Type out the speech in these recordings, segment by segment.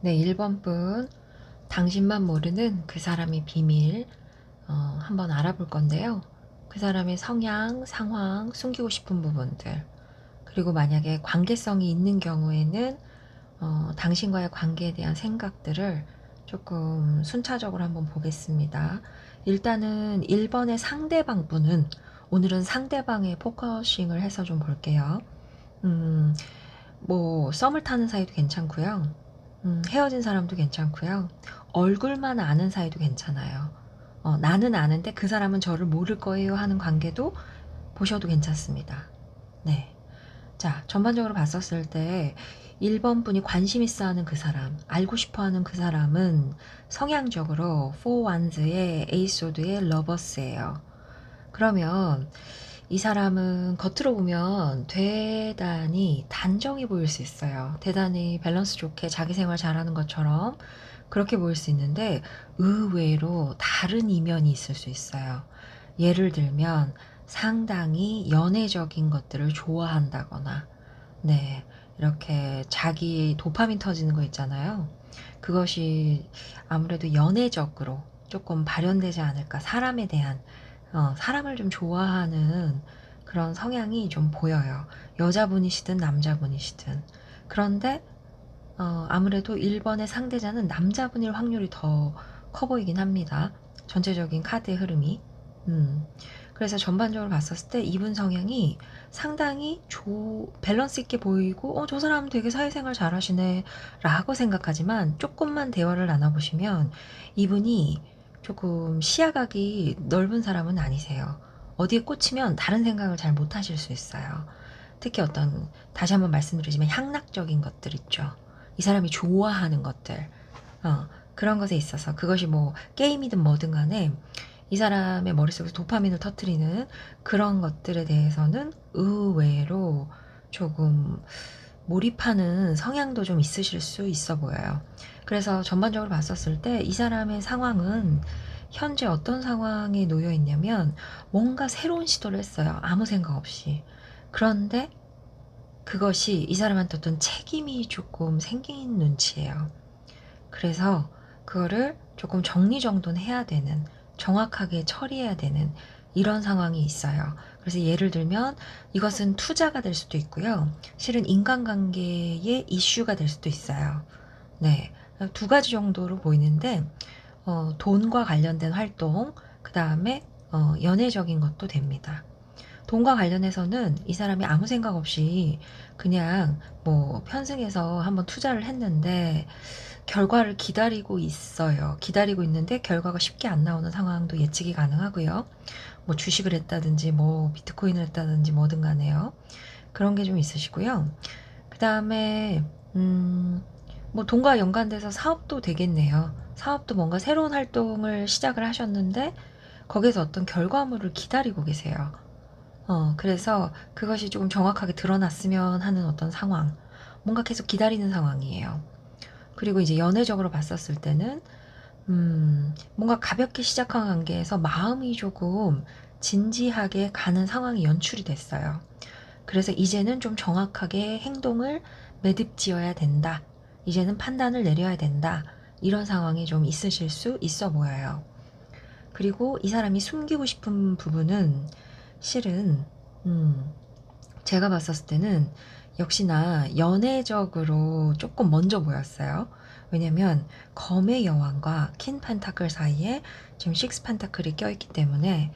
네, 1번 분. 당신만 모르는 그 사람의 비밀 한번 알아볼 건데요. 그 사람의 성향, 상황, 숨기고 싶은 부분들, 그리고 만약에 관계성이 있는 경우에는 당신과의 관계에 대한 생각들을 조금 순차적으로 한번 보겠습니다. 일단은 1번의 상대방 분은 오늘은 상대방의 포커싱을 해서 좀 볼게요. 음, 뭐 썸을 타는 사이도 괜찮고요. 헤어진 사람도 괜찮고요. 얼굴만 아는 사이도 괜찮아요. 나는 아는데 그 사람은 저를 모를 거예요 하는 관계도 보셔도 괜찮습니다. 네. 자, 전반적으로 봤었을 때 1번 분이 관심 있어 하는 그 사람, 알고 싶어 하는 그 사람은 성향적으로 4wands의 에이소드의 러버스예요. 그러면 이 사람은 겉으로 보면 대단히 단정해 보일 수 있어요. 대단히 밸런스 좋게 자기 생활 잘하는 것처럼 그렇게 보일 수 있는데 의외로 다른 이면이 있을 수 있어요. 예를 들면 상당히 연애적인 것들을 좋아한다거나, 네, 이렇게 자기 도파민 터지는 거 있잖아요. 그것이 아무래도 연애적으로 조금 발현되지 않을까. 사람에 대한 사람을 좀 좋아하는 그런 성향이 좀 보여요. 여자분이시든 남자분이시든. 그런데 아무래도 1번의 상대자는 남자분일 확률이 더 커 보이긴 합니다. 전체적인 카드의 흐름이. 그래서 전반적으로 봤었을 때 이분 성향이 상당히 밸런스 있게 보이고 저 사람 되게 사회생활 잘하시네 라고 생각하지만 조금만 대화를 나눠보시면 이분이 조금 시야각이 넓은 사람은 아니세요. 어디에 꽂히면 다른 생각을 잘 못하실 수 있어요. 특히 다시 한번 말씀드리지만 향락적인 것들 있죠. 이 사람이 좋아하는 것들, 그런 것에 있어서 그것이 뭐 게임이든 뭐든 간에 이 사람의 머릿속에서 도파민을 터트리는 그런 것들에 대해서는 의외로 조금 몰입하는 성향도 좀 있으실 수 있어 보여요. 그래서 전반적으로 봤었을 때 이 사람의 상황은 현재 어떤 상황에 놓여 있냐면 뭔가 새로운 시도를 했어요. 아무 생각 없이. 그런데 그것이 이 사람한테 어떤 책임이 조금 생긴 눈치예요. 그래서 그거를 조금 정리정돈해야 되는, 정확하게 처리해야 되는 이런 상황이 있어요. 그래서 예를 들면 이것은 투자가 될 수도 있고요. 실은 인간관계의 이슈가 될 수도 있어요. 네. 두 가지 정도로 보이는데, 돈과 관련된 활동, 그 다음에 연애적인 것도 됩니다. 돈과 관련해서는 이 사람이 아무 생각 없이 그냥 뭐 편승해서 한번 투자를 했는데 결과를 기다리고 있어요. 기다리고 있는데 결과가 쉽게 안 나오는 상황도 예측이 가능하고요. 뭐 주식을 했다든지 뭐 비트코인을 했다든지 뭐든 간에요. 그런 게 좀 있으시고요. 그 다음에 뭐 돈과 연관돼서 사업도 되겠네요. 사업도 뭔가 새로운 활동을 시작을 하셨는데 거기서 어떤 결과물을 기다리고 계세요. 그래서 그것이 조금 정확하게 드러났으면 하는 어떤 상황. 뭔가 계속 기다리는 상황이에요. 그리고 이제 연애적으로 봤었을 때는, 뭔가 가볍게 시작한 관계에서 마음이 조금 진지하게 가는 상황이 연출이 됐어요. 그래서 이제는 좀 정확하게 행동을 매듭지어야 된다. 이제는 판단을 내려야 된다. 이런 상황이 좀 있으실 수 있어 보여요. 그리고 이 사람이 숨기고 싶은 부분은 실은, 음, 제가 봤었을 때는 역시나 연애적으로 조금 먼저 보였어요. 왜냐면 검의 여왕과 퀸 펜타클 사이에 지금 식스 펜타클이 껴있기 때문에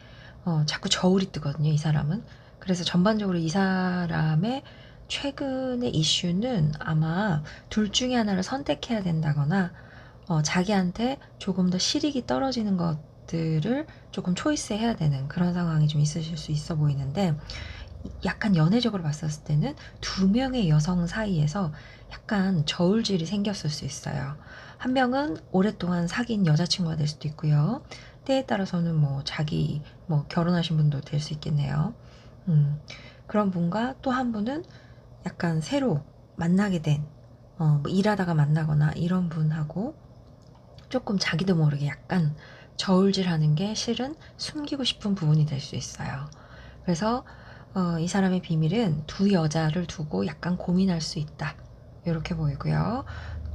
자꾸 저울이 뜨거든요, 이 사람은. 그래서 전반적으로 이 사람의 최근의 이슈는 아마 둘 중에 하나를 선택해야 된다거나 자기한테 조금 더 실익이 떨어지는 것들을 조금 초이스해야 되는 그런 상황이 좀 있으실 수 있어 보이는데 약간 연애적으로 봤었을 때는 두 명의 여성 사이에서 약간 저울질이 생겼을 수 있어요. 한 명은 오랫동안 사귄 여자친구가 될 수도 있고요. 때에 따라서는 뭐 자기 뭐 결혼하신 분도 될 수 있겠네요. 그런 분과 또 한 분은 약간 새로 만나게 된, 뭐 일하다가 만나거나 이런 분하고 조금 자기도 모르게 약간 저울질하는 게 실은 숨기고 싶은 부분이 될 수 있어요. 그래서 이 사람의 비밀은 두 여자를 두고 약간 고민할 수 있다. 이렇게 보이고요.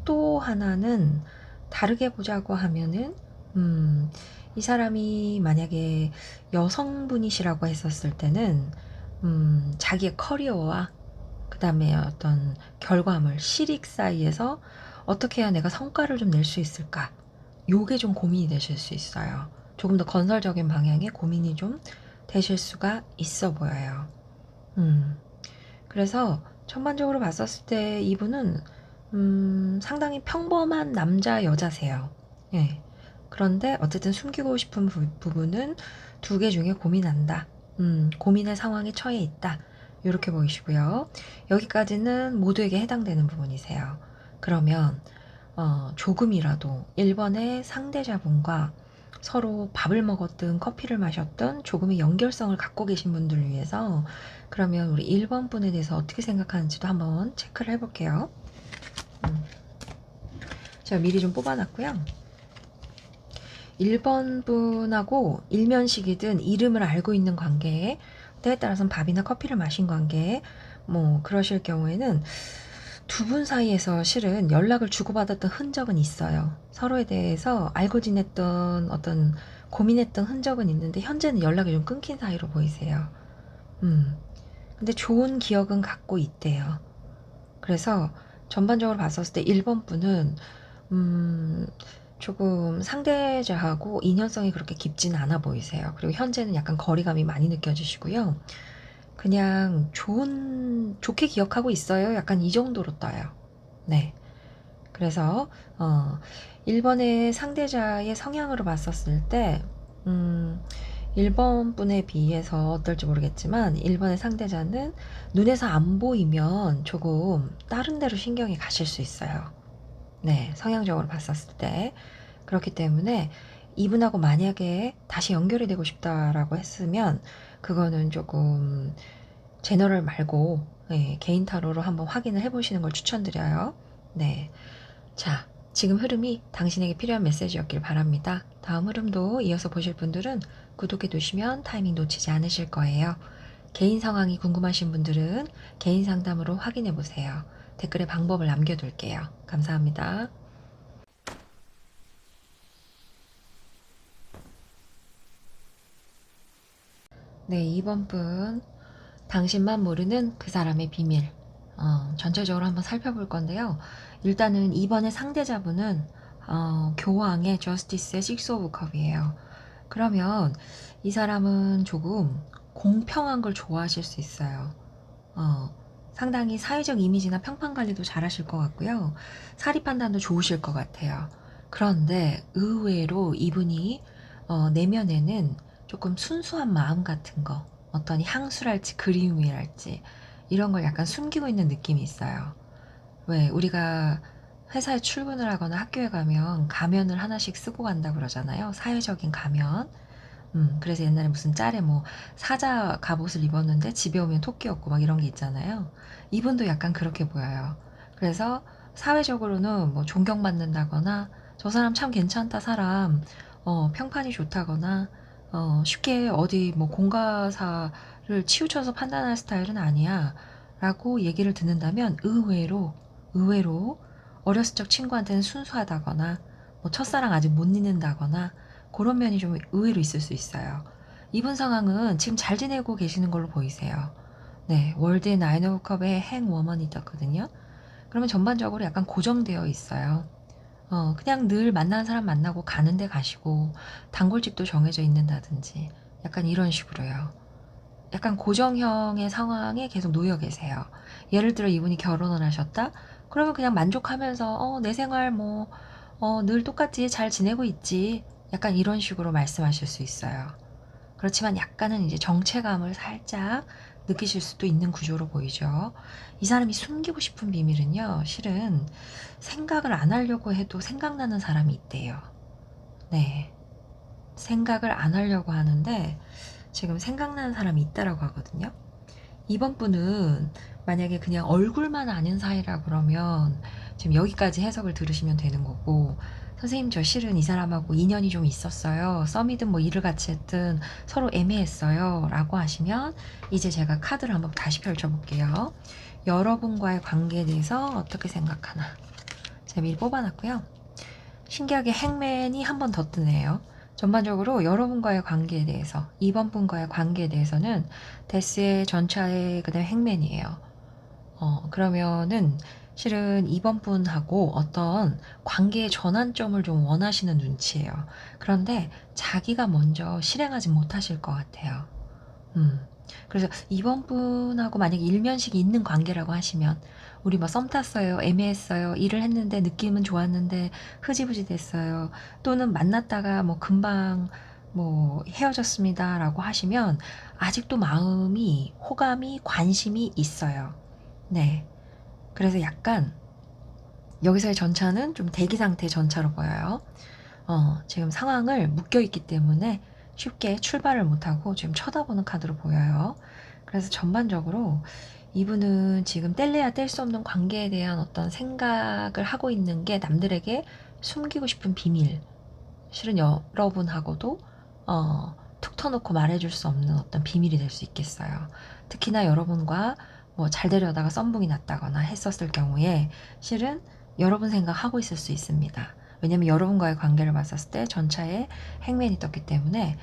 또 하나는 다르게 보자고 하면은 이 사람이 만약에 여성분이시라고 했었을 때는 자기의 커리어와 그 다음에 어떤 결과물, 실익 사이에서 어떻게 해야 내가 성과를 좀 낼 수 있을까? 요게 좀 고민이 되실 수 있어요. 조금 더 건설적인 방향의 고민이 좀 되실 수가 있어 보여요. 그래서 전반적으로 봤었을 때 이분은 상당히 평범한 남자 여자세요. 예. 그런데 어쨌든 숨기고 싶은 부분은 두 개 중에 고민한다. 고민의 상황에 처해 있다. 이렇게 보이시고요. 여기까지는 모두에게 해당되는 부분이세요. 그러면 조금이라도 1번의 상대자분과 서로 밥을 먹었든 커피를 마셨든 조금의 연결성을 갖고 계신 분들을 위해서 그러면 우리 1번 분에 대해서 어떻게 생각하는지도 한번 체크를 해볼게요. 제가 미리 좀 뽑아놨고요. 1번 분하고 일면식이든 이름을 알고 있는 관계, 때에 따라서는 밥이나 커피를 마신 관계, 뭐 그러실 경우에는 두 분 사이에서 실은 연락을 주고받았던 흔적은 있어요. 서로에 대해서 알고 지냈던 어떤 고민했던 흔적은 있는데 현재는 연락이 좀 끊긴 사이로 보이세요. 근데 좋은 기억은 갖고 있대요. 그래서 전반적으로 봤었을 때 1번 분은 조금 상대자하고 인연성이 그렇게 깊지는 않아 보이세요. 그리고 현재는 약간 거리감이 많이 느껴지시고요. 그냥 좋게 기억하고 있어요. 약간 이 정도로 떠요. 네. 그래서, 1번의 상대자의 성향으로 봤었을 때, 1번 분에 비해서 어떨지 모르겠지만, 1번의 상대자는 눈에서 안 보이면 조금 다른 데로 신경이 가실 수 있어요. 네, 성향적으로 봤었을 때. 그렇기 때문에 이분하고 만약에 다시 연결이 되고 싶다라고 했으면 그거는 조금 제너럴 말고 네, 개인 타로로 한번 확인을 해보시는 걸 추천드려요. 네. 자, 지금 흐름이 당신에게 필요한 메시지였길 바랍니다. 다음 흐름도 이어서 보실 분들은 구독해 두시면 타이밍 놓치지 않으실 거예요. 개인 상황이 궁금하신 분들은 개인 상담으로 확인해 보세요. 댓글에 방법을 남겨둘게요. 감사합니다. 네, 2번 분. 당신만 모르는 그 사람의 비밀. 전체적으로 한번 살펴볼 건데요. 일단은 2번의 상대자분은 교황의 저스티스의 식스 오브 컵이에요. 그러면 이 사람은 조금 공평한 걸 좋아하실 수 있어요. 어, 상당히 사회적 이미지나 평판 관리도 잘하실 것 같고요. 사리 판단도 좋으실 것 같아요. 그런데 의외로 이분이 내면에는 조금 순수한 마음 같은 거, 어떤 향수랄지 그리움이랄지 이런 걸 약간 숨기고 있는 느낌이 있어요. 왜 우리가 회사에 출근을 하거나 학교에 가면 가면을 하나씩 쓰고 간다 그러잖아요. 사회적인 가면. 그래서 옛날에 무슨 짤에 뭐 사자 갑옷을 입었는데 집에 오면 토끼였고 막 이런 게 있잖아요. 이분도 약간 그렇게 보여요. 그래서 사회적으로는 뭐 존경받는다거나 저 사람 참 괜찮다 사람 평판이 좋다거나 쉽게 어디 뭐 공과사를 치우쳐서 판단할 스타일은 아니야 라고 얘기를 듣는다면 의외로 어렸을 적 친구한테는 순수하다거나 뭐 첫사랑 아직 못 잊는다거나 그런 면이 좀 의외로 있을 수 있어요. 이분 상황은 지금 잘 지내고 계시는 걸로 보이세요. 네, 월드의 나인 오브 컵에 행 워먼이 떴거든요. 그러면 전반적으로 약간 고정되어 있어요. 그냥 늘 만나는 사람 만나고 가는 데 가시고 단골집도 정해져 있는다든지 약간 이런 식으로요. 약간 고정형의 상황에 계속 놓여 계세요. 예를 들어 이분이 결혼을 하셨다? 그러면 그냥 만족하면서 내 생활 뭐 늘 똑같이 잘 지내고 있지. 약간 이런 식으로 말씀하실 수 있어요. 그렇지만 약간은 이제 정체감을 살짝 느끼실 수도 있는 구조로 보이죠. 이 사람이 숨기고 싶은 비밀은요, 실은 생각을 안 하려고 해도 생각나는 사람이 있대요. 네. 생각을 안 하려고 하는데 지금 생각나는 사람이 있다라고 하거든요. 이번 분은 만약에 그냥 얼굴만 아는 사이라 그러면 지금 여기까지 해석을 들으시면 되는 거고 선생님 저 실은 이 사람하고 인연이 좀 있었어요. 썸이든 뭐 일을 같이 했든 서로 애매했어요. 라고 하시면 이제 제가 카드를 한번 다시 펼쳐볼게요. 여러분과의 관계에 대해서 어떻게 생각하나. 자, 제가 미리 뽑아놨고요. 신기하게 행맨이 한 번 더 뜨네요. 전반적으로 여러분과의 관계에 대해서, 2번 분과의 관계에 대해서는 데스의 전차의 그다음 행맨이에요. 그러면은 실은 2번 분하고 어떤 관계의 전환점을 좀 원하시는 눈치예요. 그런데 자기가 먼저 실행하지 못하실 것 같아요. 그래서 2번 분하고 만약에 일면식이 있는 관계라고 하시면, 우리 뭐 썸 탔어요, 애매했어요, 일을 했는데 느낌은 좋았는데 흐지부지 됐어요, 또는 만났다가 뭐 금방 뭐 헤어졌습니다라고 하시면 아직도 마음이, 호감이, 관심이 있어요. 네. 그래서 약간 여기서의 전차는 좀 대기 상태 전차로 보여요. 지금 상황을 묶여 있기 때문에 쉽게 출발을 못하고 지금 쳐다보는 카드로 보여요. 그래서 전반적으로 이분은 지금 뗄래야 뗄 수 없는 관계에 대한 어떤 생각을 하고 있는 게 남들에게 숨기고 싶은 비밀. 실은 여러분하고도 툭 터놓고 말해줄 수 없는 어떤 비밀이 될 수 있겠어요. 특히나 여러분과 뭐 잘 되려다가 썸붕이 났다거나 했었을 경우에 실은 여러분 생각하고 있을 수 있습니다. 왜냐면 여러분과의 관계를 봤었을 때 전차에 행맨이 떴기 때문에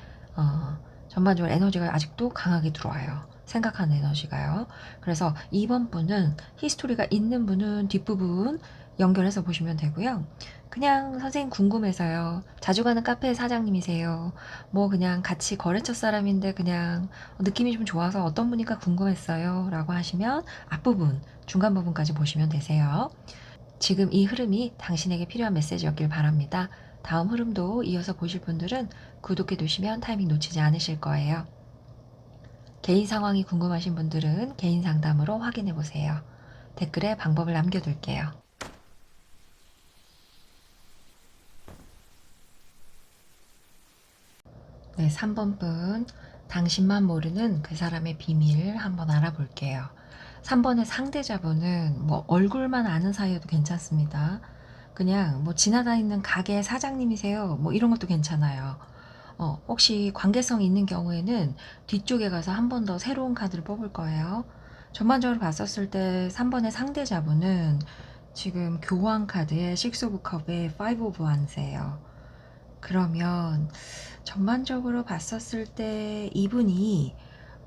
전반적으로 에너지가 아직도 강하게 들어와요. 생각하는 에너지가요. 그래서 2번 분은 히스토리가 있는 분은 뒷부분 연결해서 보시면 되고요. 그냥 선생님 궁금해서요. 자주 가는 카페 사장님이세요. 뭐 그냥 같이 거래처 사람인데 그냥 느낌이 좀 좋아서 어떤 분인가 궁금했어요. 라고 하시면 앞부분, 중간 부분까지 보시면 되세요. 지금 이 흐름이 당신에게 필요한 메시지였길 바랍니다. 다음 흐름도 이어서 보실 분들은 구독해 두시면 타이밍 놓치지 않으실 거예요. 개인 상황이 궁금하신 분들은 개인 상담으로 확인해 보세요. 댓글에 방법을 남겨둘게요. 네, 3번 분. 당신만 모르는 그 사람의 비밀 한번 알아볼게요. 3번의 상대자분은 뭐 얼굴만 아는 사이여도 괜찮습니다. 그냥 뭐 지나다니는 가게 사장님이세요. 뭐 이런 것도 괜찮아요. 혹시 관계성이 있는 경우에는 뒤쪽에 가서 한 번 더 새로운 카드를 뽑을 거예요. 전반적으로 봤었을 때 3번의 상대자분은 지금 교황 카드에 6 오브 컵에 5 오브 완스예요. 그러면 전반적으로 봤었을 때 이분이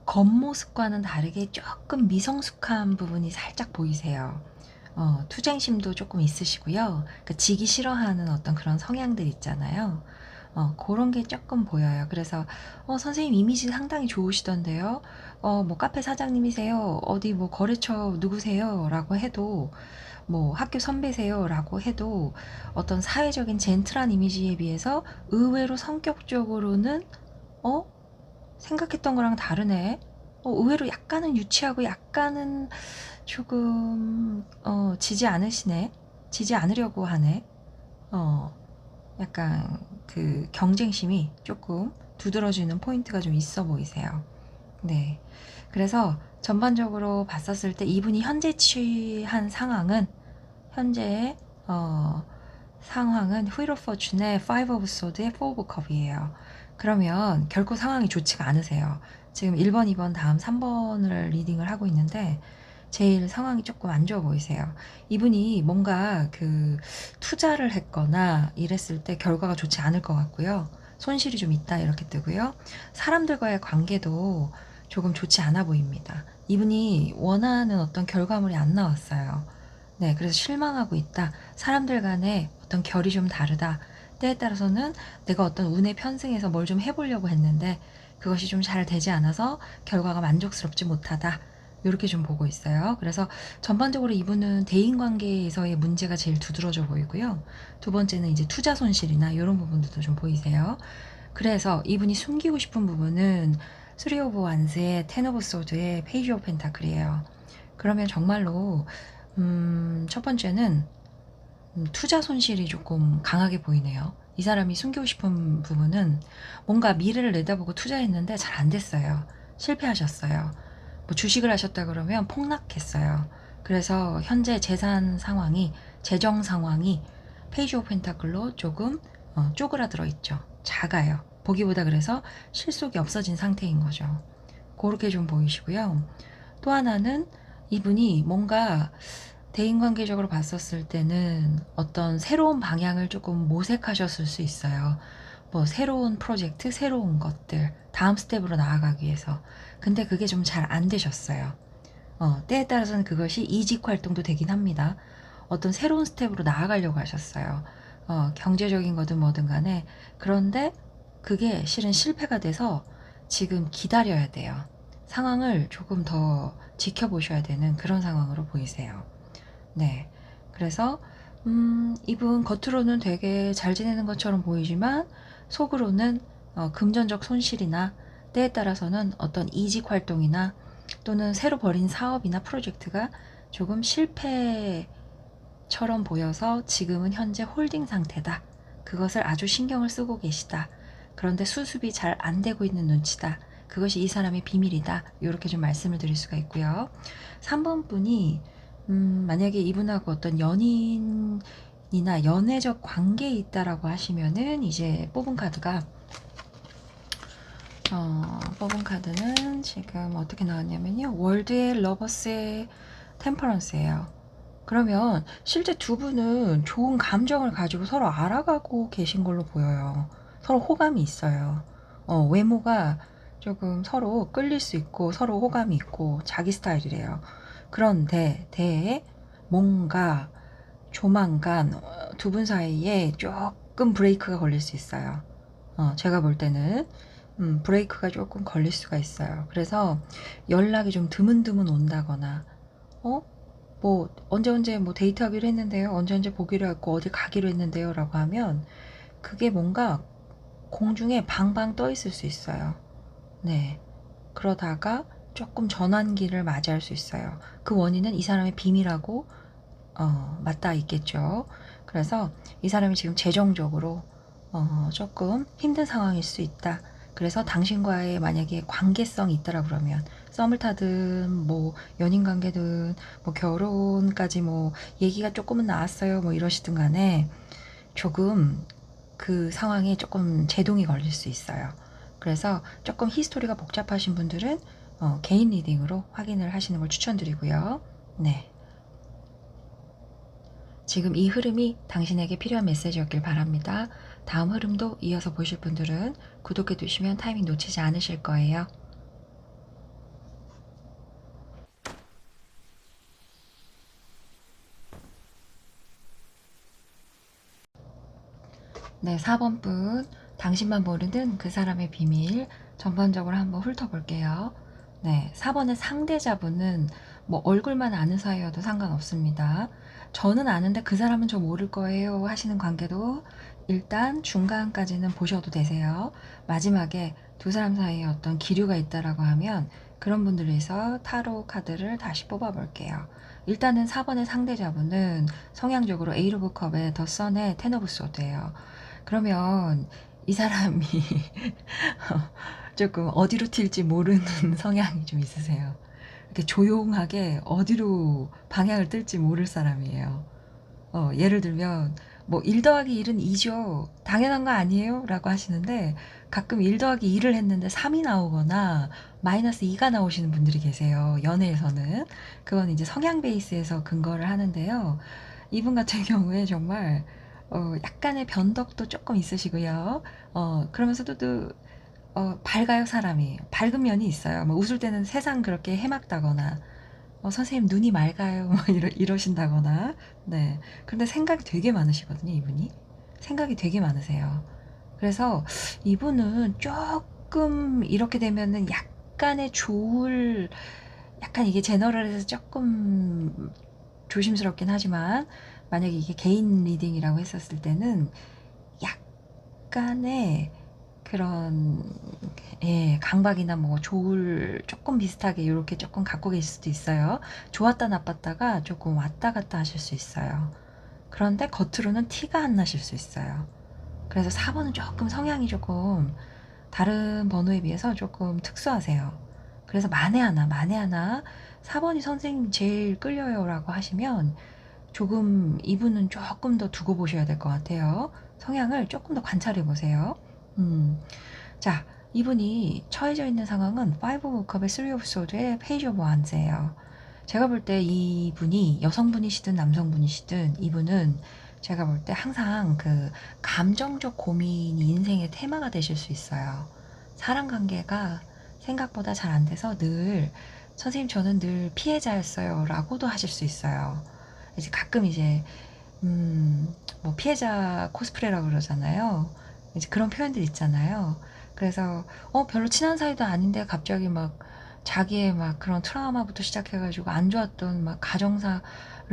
겉모습과는 다르게 조금 미성숙한 부분이 살짝 보이세요. 투쟁심도 조금 있으시고요. 그 지기 싫어하는 어떤 그런 성향들 있잖아요. 그런 게 조금 보여요. 그래서 선생님 이미지 상당히 좋으시던데요. 뭐 카페 사장님이세요. 어디 뭐 거래처 누구세요? 라고 해도, 뭐 학교 선배세요 라고 해도 어떤 사회적인 젠틀한 이미지에 비해서 의외로 성격적으로는 어? 생각했던 거랑 다르네. 의외로 약간은 유치하고 약간은 조금 지지 않으시네. 지지 않으려고 하네. 약간 그 경쟁심이 조금 두드러지는 포인트가 좀 있어 보이세요. 네. 그래서 전반적으로 봤었을 때 이분이 현재 취한 상황은, 현재의 상황은 휠 오브 포춘의 5 오브 소드의 4 오브 컵이에요. 그러면 결코 상황이 좋지가 않으세요. 지금 1번, 2번 다음 3번을 리딩을 하고 있는데 제일 상황이 조금 안 좋아 보이세요. 이분이 뭔가 그 투자를 했거나 이랬을 때 결과가 좋지 않을 것 같고요. 손실이 좀 있다 이렇게 뜨고요. 사람들과의 관계도 조금 좋지 않아 보입니다. 이분이 원하는 어떤 결과물이 안 나왔어요. 네, 그래서 실망하고 있다. 사람들 간의 어떤 결이 좀 다르다. 때에 따라서는 내가 어떤 운에 편승해서 뭘 좀 해보려고 했는데 그것이 좀 잘 되지 않아서 결과가 만족스럽지 못하다. 이렇게 좀 보고 있어요. 그래서 전반적으로 이분은 대인관계에서의 문제가 제일 두드러져 보이고요. 두 번째는 이제 투자 손실이나 이런 부분들도 좀 보이세요. 그래서 이분이 숨기고 싶은 부분은 3 오브 완스의 10 오브 소드의 페이지 오브 펜타클이에요. 그러면 정말로 첫 번째는 투자 손실이 조금 강하게 보이네요. 이 사람이 숨기고 싶은 부분은 뭔가 미래를 내다보고 투자했는데 잘 안 됐어요. 실패하셨어요. 뭐 주식을 하셨다 그러면 폭락했어요. 그래서 현재 재산 상황이, 재정 상황이 페이지 오브 펜타클로 조금 쪼그라들어 있죠. 작아요. 보기보다. 그래서 실속이 없어진 상태인 거죠. 그렇게 좀 보이시고요. 또 하나는 이분이 뭔가 대인관계적으로 봤었을 때는 어떤 새로운 방향을 조금 모색하셨을 수 있어요. 뭐 새로운 프로젝트, 새로운 것들, 다음 스텝으로 나아가기 위해서. 근데 그게 좀 잘 안 되셨어요. 때에 따라서는 그것이 이직 활동도 되긴 합니다. 어떤 새로운 스텝으로 나아가려고 하셨어요. 경제적인 거든 뭐든 간에. 그런데 그게 실은 실패가 돼서 지금 기다려야 돼요. 상황을 조금 더 지켜보셔야 되는 그런 상황으로 보이세요. 네. 그래서 이분 겉으로는 되게 잘 지내는 것처럼 보이지만 속으로는 금전적 손실이나 때에 따라서는 어떤 이직 활동이나 또는 새로 벌인 사업이나 프로젝트가 조금 실패처럼 보여서 지금은 현재 홀딩 상태다. 그것을 아주 신경을 쓰고 계시다. 그런데 수습이 잘 안 되고 있는 눈치다. 그것이 이 사람의 비밀이다. 이렇게 좀 말씀을 드릴 수가 있고요. 3번 분이 만약에 이분하고 어떤 연인이나 연애적 관계에 있다라고 하시면은 이제 뽑은 카드는 지금 어떻게 나왔냐면요. 월드의 러버스의 템퍼런스예요. 그러면 실제 두 분은 좋은 감정을 가지고 서로 알아가고 계신 걸로 보여요. 서로 호감이 있어요. 외모가 조금 서로 끌릴 수 있고 서로 호감이 있고 자기 스타일이래요. 그런데 뭔가 조만간 두 분 사이에 조금 브레이크가 걸릴 수 있어요. 제가 볼 때는 브레이크가 조금 걸릴 수가 있어요. 그래서 연락이 좀 드문드문 온다거나 어? 뭐 언제 뭐 데이트하기로 했는데요. 언제 보기로 했고 어디 가기로 했는데요. 라고 하면 그게 뭔가 공중에 방방 떠 있을 수 있어요. 네. 그러다가 조금 전환기를 맞이할 수 있어요. 그 원인은 이 사람의 비밀하고 맞닿아 있겠죠. 그래서 이 사람이 지금 재정적으로 조금 힘든 상황일 수 있다. 그래서 당신과의 만약에 관계성이 있다라 그러면 썸을 타든 뭐 연인 관계든 뭐 결혼까지 뭐 얘기가 조금은 나왔어요. 뭐 이러시든 간에 조금 그 상황에 조금 제동이 걸릴 수 있어요. 그래서 조금 히스토리가 복잡하신 분들은 개인 리딩으로 확인을 하시는 걸 추천드리고요. 네. 지금 이 흐름이 당신에게 필요한 메시지였길 바랍니다. 다음 흐름도 이어서 보실 분들은 구독해 두시면 타이밍 놓치지 않으실 거예요. 네, 4번 분. 당신만 모르는 그 사람의 비밀. 전반적으로 한번 훑어볼게요. 네, 4번의 상대자분은 뭐 얼굴만 아는 사이여도 상관없습니다. 저는 아는데 그 사람은 저 모를 거예요 하시는 관계도 일단 중간까지는 보셔도 되세요. 마지막에 두 사람 사이에 어떤 기류가 있다라고 하면 그런 분들을 위해서 타로 카드를 다시 뽑아볼게요. 일단은 4번의 상대자분은 성향적으로 에이트 오브 컵의 더 선의 텐 오브 소드예요. 그러면 이 사람이 조금 어디로 튈지 모르는 성향이 좀 있으세요. 이렇게 조용하게 어디로 방향을 뜰지 모를 사람이에요. 예를 들면 뭐 1 더하기 1은 2죠. 당연한 거 아니에요? 라고 하시는데 가끔 1 더하기 2를 했는데 3이 나오거나 마이너스 2가 나오시는 분들이 계세요. 연애에서는. 그건 이제 성향 베이스에서 근거를 하는데요. 이분 같은 경우에 정말 약간의 변덕도 조금 있으시고요. 그러면서도 또 밝아요, 사람이. 밝은 면이 있어요. 뭐 웃을 때는 세상 그렇게 해맑다거나 선생님 눈이 맑아요. 뭐 이러신다거나. 네. 근데 생각이 되게 많으시거든요, 이분이. 생각이 되게 많으세요. 그래서 이분은 조금 이렇게 되면은 약간 이게 제너럴해서 조금 조심스럽긴 하지만 만약에 이게 개인 리딩이라고 했었을 때는 약간의 그런 강박이나 뭐 조울 조금 비슷하게 요렇게 조금 갖고 계실 수도 있어요. 좋았다 나빴다가 조금 왔다 갔다 하실 수 있어요. 그런데 겉으로는 티가 안 나실 수 있어요. 그래서 4번은 조금 성향이 조금 다른 번호에 비해서 조금 특수하세요. 그래서 만에 하나 4번이 선생님 제일 끌려요라고 하시면 조금 이분은 조금 더 두고 보셔야 될 것 같아요. 성향을 조금 더 관찰해 보세요. 자, 이분이 처해져 있는 상황은 5 오브 컵의 3 오브 소드의 페이지 오브 완즈예요. 제가 볼 때 이분이 여성분이시든 남성분이시든 이분은 제가 볼 때 항상 그 감정적 고민이 인생의 테마가 되실 수 있어요. 사람 관계가 생각보다 잘 안 돼서 늘 선생님 저는 늘 피해자였어요 라고도 하실 수 있어요. 이제 가끔 이제 뭐 피해자 코스프레라고 그러잖아요. 이제 그런 표현들 있잖아요. 그래서 별로 친한 사이도 아닌데 갑자기 막 자기의 막 그런 트라우마부터 시작해가지고 안 좋았던 막 가정사를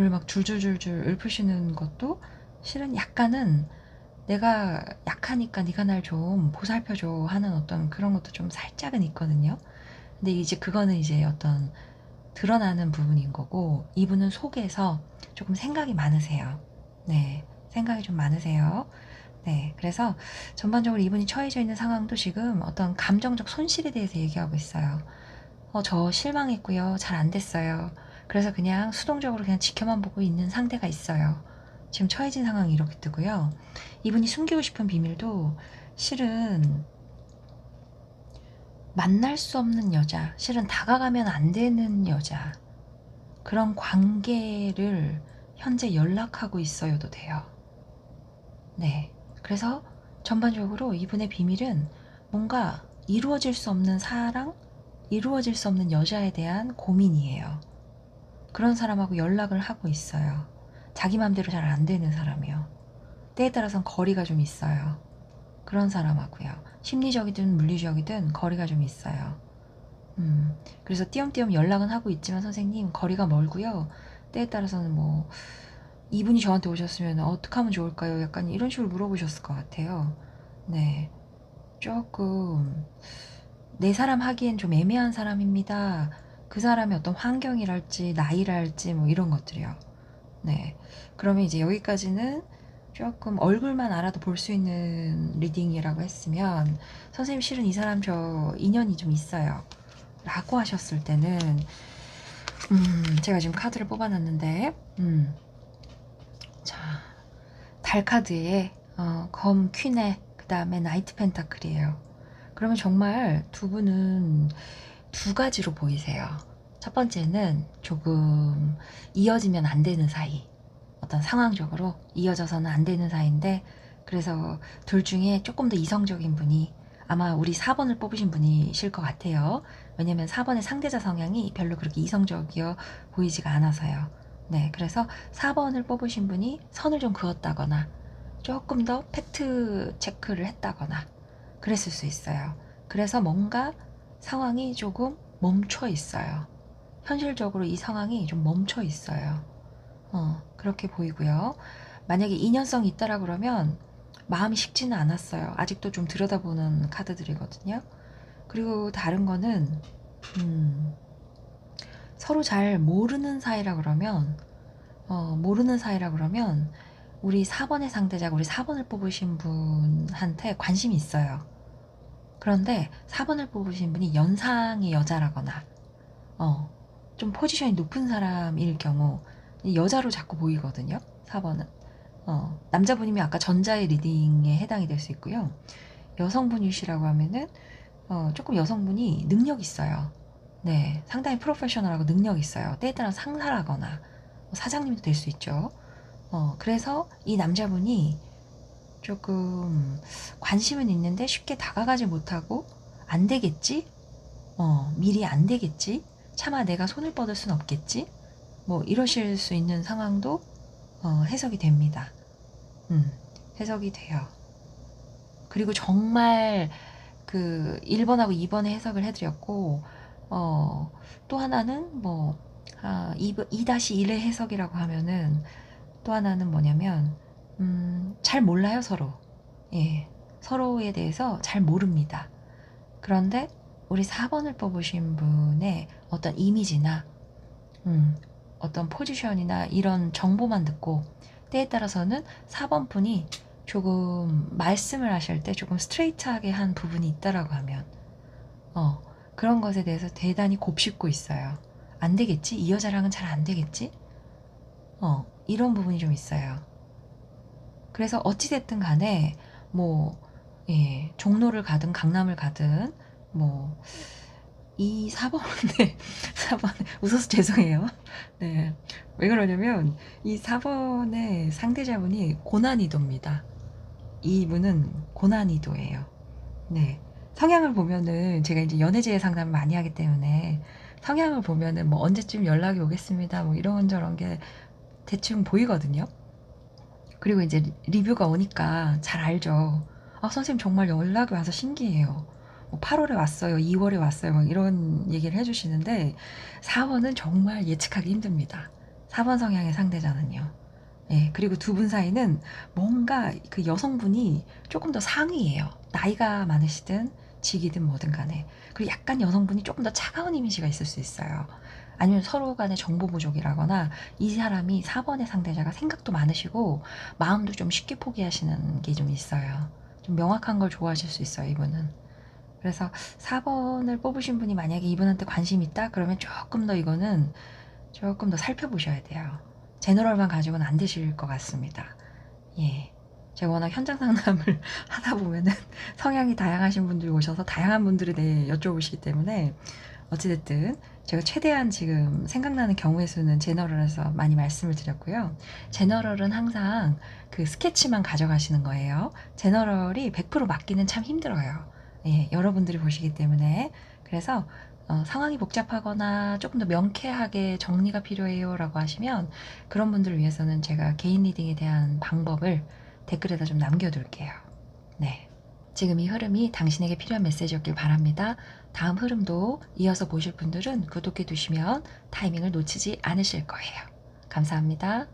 막 줄줄줄줄 읊으시는 것도 실은 약간은 내가 약하니까 네가 날 좀 보살펴줘 하는 어떤 그런 것도 좀 살짝은 있거든요. 근데 이제 그거는 이제 어떤 드러나는 부분인 거고 이분은 속에서 조금 생각이 많으세요. 네, 생각이 좀 많으세요. 네, 그래서 전반적으로 이분이 처해져 있는 상황도 지금 어떤 감정적 손실에 대해서 얘기하고 있어요. 저 실망했고요. 잘 안 됐어요. 그래서 그냥 수동적으로 그냥 지켜만 보고 있는 상태가 있어요. 지금 처해진 상황이 이렇게 뜨고요. 이분이 숨기고 싶은 비밀도 실은 만날 수 없는 여자, 실은 다가가면 안 되는 여자, 그런 관계를 현재 연락하고 있어요도 돼요. 네. 그래서 전반적으로 이분의 비밀은 뭔가 이루어질 수 없는 사랑, 이루어질 수 없는 여자에 대한 고민이에요. 그런 사람하고 연락을 하고 있어요. 자기 맘대로 잘 안 되는 사람이요. 때에 따라서는 거리가 좀 있어요. 그런 사람하고요. 심리적이든 물리적이든 거리가 좀 있어요. 그래서 띄엄띄엄 연락은 하고 있지만 선생님 거리가 멀고요. 때에 따라서는 뭐 이분이 저한테 오셨으면 어떻게 하면 좋을까요? 약간 이런 식으로 물어보셨을 것 같아요. 네. 조금 내 사람 하기엔 좀 애매한 사람입니다. 그 사람의 어떤 환경이랄지 나이랄지 뭐 이런 것들이요. 네. 그러면 이제 여기까지는 조금 얼굴만 알아도 볼 수 있는 리딩이라고 했으면 선생님 실은 이 사람 저 인연이 좀 있어요. 라고 하셨을 때는 제가 지금 카드를 뽑아놨는데 자, 달 카드에 검 퀸에 그 다음에 나이트 펜타클이에요. 그러면 정말 두 분은 두 가지로 보이세요. 첫 번째는 조금 이어지면 안 되는 사이, 어떤 상황적으로 이어져서는 안 되는 사이인데 그래서 둘 중에 조금 더 이성적인 분이 아마 우리 4번을 뽑으신 분이실 것 같아요. 왜냐면 4번의 상대자 성향이 별로 그렇게 이성적이어 보이지가 않아서요. 네, 그래서 4번을 뽑으신 분이 선을 좀 그었다거나 조금 더 팩트 체크를 했다거나 그랬을 수 있어요. 그래서 뭔가 상황이 조금 멈춰 있어요. 현실적으로 이 상황이 좀 멈춰 있어요. 그렇게 보이고요. 만약에 인연성이 있다라 그러면 마음이 식지는 않았어요. 아직도 좀 들여다보는 카드들이거든요. 그리고 다른 거는 서로 잘 모르는 사이라 그러면 모르는 사이라 그러면 우리 4번의 상대자가 우리 4번을 뽑으신 분한테 관심이 있어요. 그런데 4번을 뽑으신 분이 연상의 여자라거나 좀 포지션이 높은 사람일 경우 여자로 자꾸 보이거든요. 4번은. 남자분이면 아까 전자의 리딩에 해당이 될 수 있고요. 여성분이시라고 하면은 조금 여성분이 능력 있어요. 네, 상당히 프로페셔널하고 능력 있어요. 때에 따라 상사라거나 사장님도 될 수 있죠. 그래서 이 남자분이 조금 관심은 있는데 쉽게 다가가지 못하고 안 되겠지? 미리 안 되겠지? 차마 내가 손을 뻗을 순 없겠지? 뭐 이러실 수 있는 상황도 해석이 됩니다. 해석이 돼요. 그리고 정말 그 1번하고 2번의 해석을 해드렸고 또 하나는 뭐 2-1의 해석이라고 하면은 또 하나는 뭐냐면 잘 몰라요 서로. 예, 서로에 대해서 잘 모릅니다. 그런데 우리 4번을 뽑으신 분의 어떤 이미지나 어떤 포지션이나 이런 정보만 듣고 때에 따라서는 4번 분이 조금 말씀을 하실 때 조금 스트레이트하게 한 부분이 있다라고 하면 그런 것에 대해서 대단히 곱씹고 있어요. 안 되겠지? 이 여자랑은 잘 안 되겠지? 이런 부분이 좀 있어요. 그래서 어찌됐든 간에 뭐 종로를 가든 강남을 가든 뭐 이 4번에 4번에 웃어서 죄송해요. 네. 왜 그러냐면 이 4번의 상대자분이 고난이도입니다. 이분은 고난이도예요. 네. 성향을 보면은 제가 이제 연애지혜 상담을 많이 하기 때문에 성향을 보면은 뭐 언제쯤 연락이 오겠습니다. 뭐 이런저런 게 대충 보이거든요. 그리고 이제 리뷰가 오니까 잘 알죠. 아, 선생님 정말 연락이 와서 신기해요. 뭐 8월에 왔어요. 2월에 왔어요. 막 이런 얘기를 해주시는데 4번은 정말 예측하기 힘듭니다. 4번 성향의 상대자는요. 예, 그리고 두 분 사이는 뭔가 그 여성분이 조금 더 상위예요. 나이가 많으시든 직이든 뭐든 간에. 그리고 약간 여성분이 조금 더 차가운 이미지가 있을 수 있어요. 아니면 서로 간의 정보 부족이라거나 이 사람이 4번의 상대자가 생각도 많으시고 마음도 좀 쉽게 포기하시는 게 좀 있어요. 좀 명확한 걸 좋아하실 수 있어요, 이분은. 그래서 4번을 뽑으신 분이 만약에 이분한테 관심 있다? 그러면 조금 더 이거는 조금 더 살펴보셔야 돼요. 제너럴만 가지고는 안 되실 것 같습니다. 예. 제가 워낙 현장 상담을 하다 보면은 성향이 다양하신 분들이 오셔서 다양한 분들에 대해 여쭤보시기 때문에 어찌됐든 제가 최대한 지금 생각나는 경우의 수는 제너럴에서 많이 말씀을 드렸고요. 제너럴은 항상 그 스케치만 가져가시는 거예요. 제너럴이 100% 맞기는 참 힘들어요. 예, 여러분들이 보시기 때문에. 그래서 상황이 복잡하거나 조금 더 명쾌하게 정리가 필요해요 라고 하시면 그런 분들을 위해서는 제가 개인 리딩에 대한 방법을 댓글에다 좀 남겨둘게요. 네. 지금 이 흐름이 당신에게 필요한 메시지였길 바랍니다. 다음 흐름도 이어서 보실 분들은 구독해 두시면 타이밍을 놓치지 않으실 거예요. 감사합니다.